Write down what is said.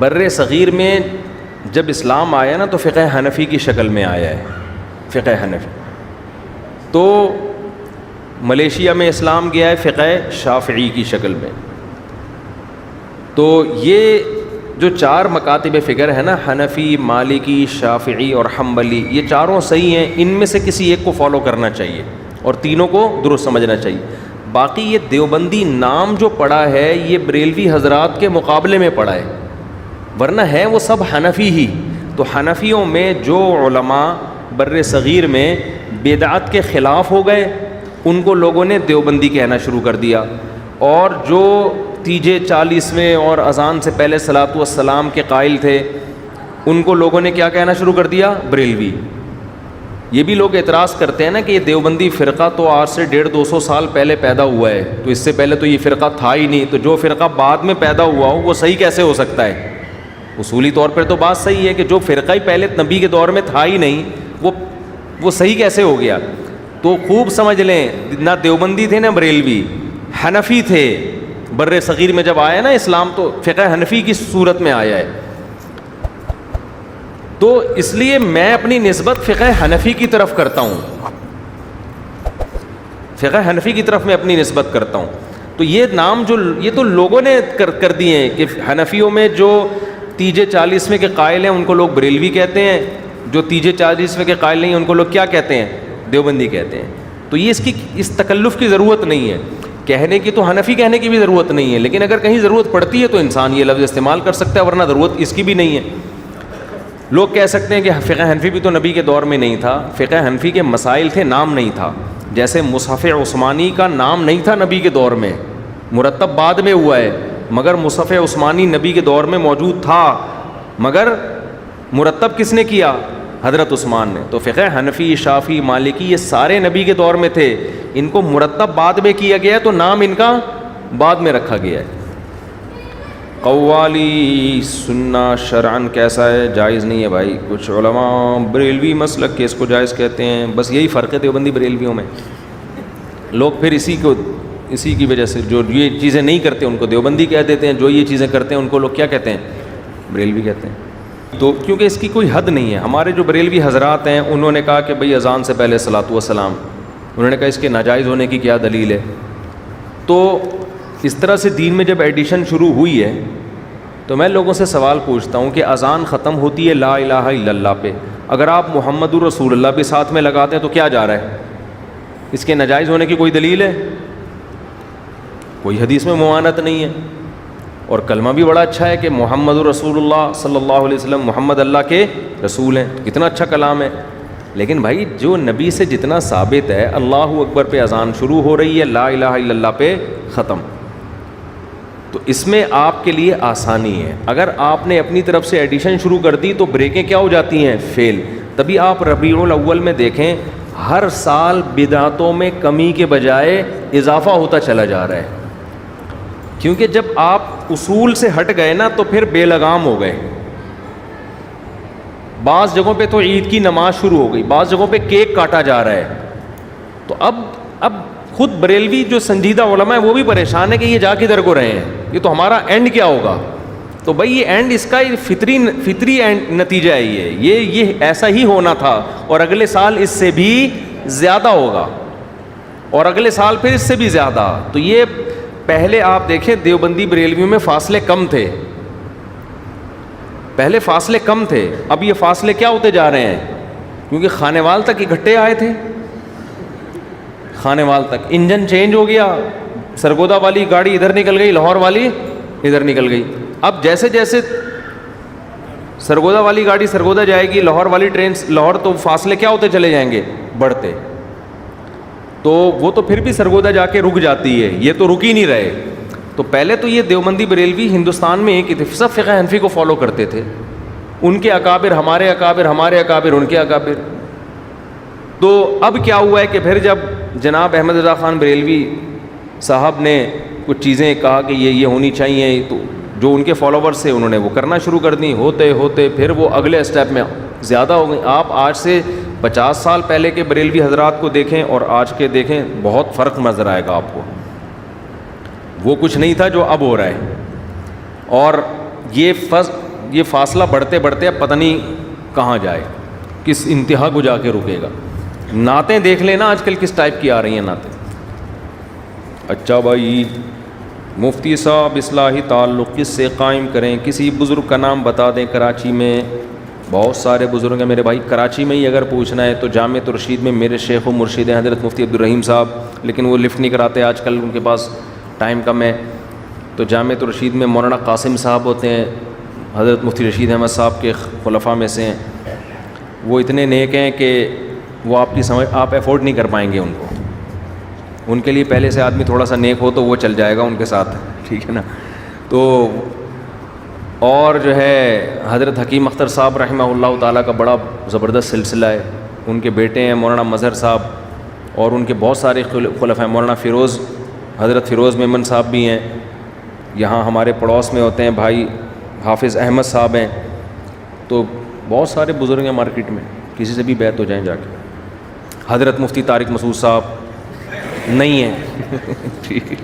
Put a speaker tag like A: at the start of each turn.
A: بر صغیر میں جب اسلام آیا نا تو فقہ حنفی کی شکل میں آیا ہے، فقہ حنفی. تو ملیشیا میں اسلام گیا ہے فقہ شافعی کی شکل میں. تو یہ جو 4 مکاتب فکر ہے نا، حنفی، مالکی، شافعی اور حنبلی، یہ چاروں صحیح ہیں. ان میں سے کسی ایک کو فالو کرنا چاہیے اور تینوں کو درست سمجھنا چاہیے. باقی یہ دیوبندی نام جو پڑا ہے یہ بریلوی حضرات کے مقابلے میں پڑا ہے، ورنہ ہے وہ سب حنفی ہی. تو حنفیوں میں جو علماء بر صغیر میں بدعت کے خلاف ہو گئے ان کو لوگوں نے دیوبندی کہنا شروع کر دیا، اور جو تیجے 40ویں اور اذان سے پہلے صلاۃ والسلام کے قائل تھے ان کو لوگوں نے کیا کہنا شروع کر دیا؟ بریلوی. یہ بھی لوگ اعتراض کرتے ہیں نا کہ یہ دیوبندی فرقہ تو آج سے 150-200 سال پہلے پیدا ہوا ہے، تو اس سے پہلے تو یہ فرقہ تھا ہی نہیں، تو جو فرقہ بعد میں پیدا ہوا ہو وہ صحیح کیسے ہو سکتا ہے؟ اصولی طور پر تو بات صحیح ہے کہ جو فرقہ ہی پہلے نبی کے دور میں تھا ہی نہیں وہ صحیح کیسے ہو گیا؟ تو خوب سمجھ لیں، نہ دیوبندی تھے نہ بریلوی، حنفی تھے. بر صغیر میں جب آیا نا اسلام تو فقہ حنفی کی صورت میں آیا ہے. تو اس لیے میں اپنی نسبت فقہ حنفی کی طرف کرتا ہوں، فقہ حنفی کی طرف میں اپنی نسبت کرتا ہوں. تو یہ نام جو یہ تو لوگوں نے کر دیے ہیں کہ حنفیوں میں جو تیجے 40ویں کے قائل ہیں ان کو لوگ بریلوی کہتے ہیں، جو تیجے 40ویں کے قائل نہیں ہیں ان کو لوگ کیا کہتے ہیں؟ دیوبندی کہتے ہیں. تو یہ اس تکلف کی ضرورت نہیں ہے، کہنے کی تو حنفی کہنے کی بھی ضرورت نہیں ہے، لیکن اگر کہیں ضرورت پڑتی ہے تو انسان یہ لفظ استعمال کر سکتا ہے، ورنہ ضرورت اس کی بھی نہیں ہے. لوگ کہہ سکتے ہیں کہ فقہ حنفی بھی تو نبی کے دور میں نہیں تھا. فقہ حنفی کے مسائل تھے، نام نہیں تھا. جیسے مصحف عثمانی کا نام نہیں تھا نبی کے دور میں، مرتب بعد میں ہوا ہے، مگر مصحف عثمانی نبی کے دور میں موجود تھا، مگر مرتب کس نے کیا؟ حضرت عثمان نے. تو فقہ حنفی، شافعی، مالکی یہ سارے نبی کے دور میں تھے، ان کو مرتب بعد میں کیا گیا ہے تو نام ان کا بعد میں رکھا گیا ہے. قوالی سننا شرعن کیسا ہے؟ جائز نہیں ہے بھائی. کچھ علماء بریلوی مسلک کے اس کو جائز کہتے ہیں، بس یہی فرق ہے دیوبندی بریلویوں میں. لوگ پھر اسی کی وجہ سے جو یہ چیزیں نہیں کرتے ان کو دیوبندی کہہ دیتے ہیں، جو یہ چیزیں کرتے ہیں ان کو لوگ کیا کہتے ہیں؟ بریلوی کہتے ہیں. تو کیونکہ اس کی کوئی حد نہیں ہے. ہمارے جو بریلوی حضرات ہیں انہوں نے کہا کہ بھئی اذان سے پہلے صلاۃ والسلام، انہوں نے کہا اس کے ناجائز ہونے کی کیا دلیل ہے؟ تو اس طرح سے دین میں جب ایڈیشن شروع ہوئی ہے تو میں لوگوں سے سوال پوچھتا ہوں کہ اذان ختم ہوتی ہے لا الہ الا اللہ پہ، اگر آپ محمد الرسول اللہ بھی ساتھ میں لگاتے ہیں تو کیا جا رہا ہے؟ اس کے ناجائز ہونے کی کوئی دلیل ہے؟ کوئی حدیث میں ممانعت نہیں ہے. اور کلمہ بھی بڑا اچھا ہے کہ محمد الرسول اللہ صلی اللہ علیہ وسلم، محمد اللہ کے رسول ہیں، کتنا اچھا کلام ہے. لیکن بھائی جو نبی سے جتنا ثابت ہے، اللہ اکبر پہ اذان شروع ہو رہی ہے، لا الہ الا اللہ پہ ختم. تو اس میں آپ کے لیے آسانی ہے. اگر آپ نے اپنی طرف سے ایڈیشن شروع کر دی تو بریکیں کیا ہو جاتی ہیں؟ فیل. تبھی آپ ربیع الاول میں دیکھیں ہر سال بدعتوں میں کمی کے بجائے اضافہ ہوتا چلا جا رہا ہے، کیونکہ جب آپ اصول سے ہٹ گئے نا تو پھر بے لگام ہو گئے. بعض جگہوں پہ تو عید کی نماز شروع ہو گئی، بعض جگہوں پہ کیک کاٹا جا رہا ہے. تو اب خود بریلوی جو سنجیدہ علماء ہیں وہ بھی پریشان ہے کہ یہ جا کدھر کو رہے ہیں، یہ تو ہمارا اینڈ کیا ہوگا؟ تو بھائی یہ اینڈ اس کا فطری اینڈ نتیجہ ہے، یہ ایسا ہی ہونا تھا، اور اگلے سال اس سے بھی زیادہ ہوگا، اور اگلے سال پھر اس سے بھی زیادہ. تو یہ پہلے آپ دیکھیں دیوبندی بریلویوں میں فاصلے کم تھے، پہلے فاصلے کم تھے، اب یہ فاصلے کیا ہوتے جا رہے ہیں؟ کیونکہ خانے وال تک اکٹھے آئے تھے، خانے وال تک انجن چینج ہو گیا، سرگودا والی گاڑی ادھر نکل گئی، لاہور والی ادھر نکل گئی. اب جیسے جیسے سرگودا والی گاڑی سرگودا جائے گی، لاہور والی ٹرین لاہور، تو فاصلے کیا ہوتے چلے جائیں گے؟ بڑھتے. تو وہ تو پھر بھی سرگودا جا کے رک جاتی ہے، یہ تو رک ہی نہیں رہے. تو پہلے تو یہ دیوبندی بریلوی ہندوستان میں ایک ہی تھے، سب فقہ حنفی کو فالو کرتے تھے، ان کے اکابر ہمارے اکابر، ہمارے اکابر ان کے اکابر. تو اب کیا ہوا ہے کہ پھر جب جناب احمد رضا خان بریلوی صاحب نے کچھ چیزیں کہا کہ یہ ہونی چاہیے، تو جو ان کے فالوورز تھے انہوں نے وہ کرنا شروع کر دی، ہوتے ہوتے پھر وہ اگلے اسٹیپ میں زیادہ ہو گئی. آپ آج سے 50 سال پہلے کے بریلوی حضرات کو دیکھیں اور آج کے دیکھیں، بہت فرق نظر آئے گا آپ کو. وہ کچھ نہیں تھا جو اب ہو رہا ہے. اور یہ یہ فاصلہ بڑھتے بڑھتے اب پتہ نہیں کہاں جائے, کس انتہا کو جا کے رکے گا. نعتیں دیکھ لینا آج کل کس ٹائپ کی آ رہی ہیں نعتیں. اچھا بھائی, مفتی صاحب اصلاحی تعلق کس سے قائم کریں؟ کسی بزرگ کا نام بتا دیں. کراچی میں بہت سارے بزرگ ہیں میرے بھائی. کراچی میں ہی اگر پوچھنا ہے تو جامعۃ الرشید میں میرے شیخ و مرشد ہیں حضرت مفتی عبدالرحیم صاحب, لیکن وہ لفٹ نہیں کراتے آج کل, ان کے پاس ٹائم کم ہے. تو جامعۃ الرشید میں مولانا قاسم صاحب ہوتے ہیں, حضرت مفتی رشید احمد صاحب کے خلفاء میں سے ہیں. وہ اتنے نیک ہیں کہ وہ آپ افورڈ نہیں کر پائیں گے ان کو. ان کے لیے پہلے سے آدمی تھوڑا سا نیک ہو تو وہ چل جائے گا ان کے ساتھ, ٹھیک ہے نا. تو اور جو ہے حضرت حکیم اختر صاحب رحمہ اللہ تعالیٰ کا بڑا زبردست سلسلہ ہے. ان کے بیٹے ہیں مولانا مظہر صاحب, اور ان کے بہت سارے خلفاء ہیں. مولانا فیروز, حضرت فیروز میمن صاحب بھی ہیں, یہاں ہمارے پڑوس میں ہوتے ہیں. بھائی حافظ احمد صاحب ہیں. تو بہت سارے بزرگ ہیں مارکیٹ میں, کسی سے بھی بیعت ہو جائیں جا کے. حضرت مفتی طارق مسعود صاحب نہیں ہیں ٹھیک ہے.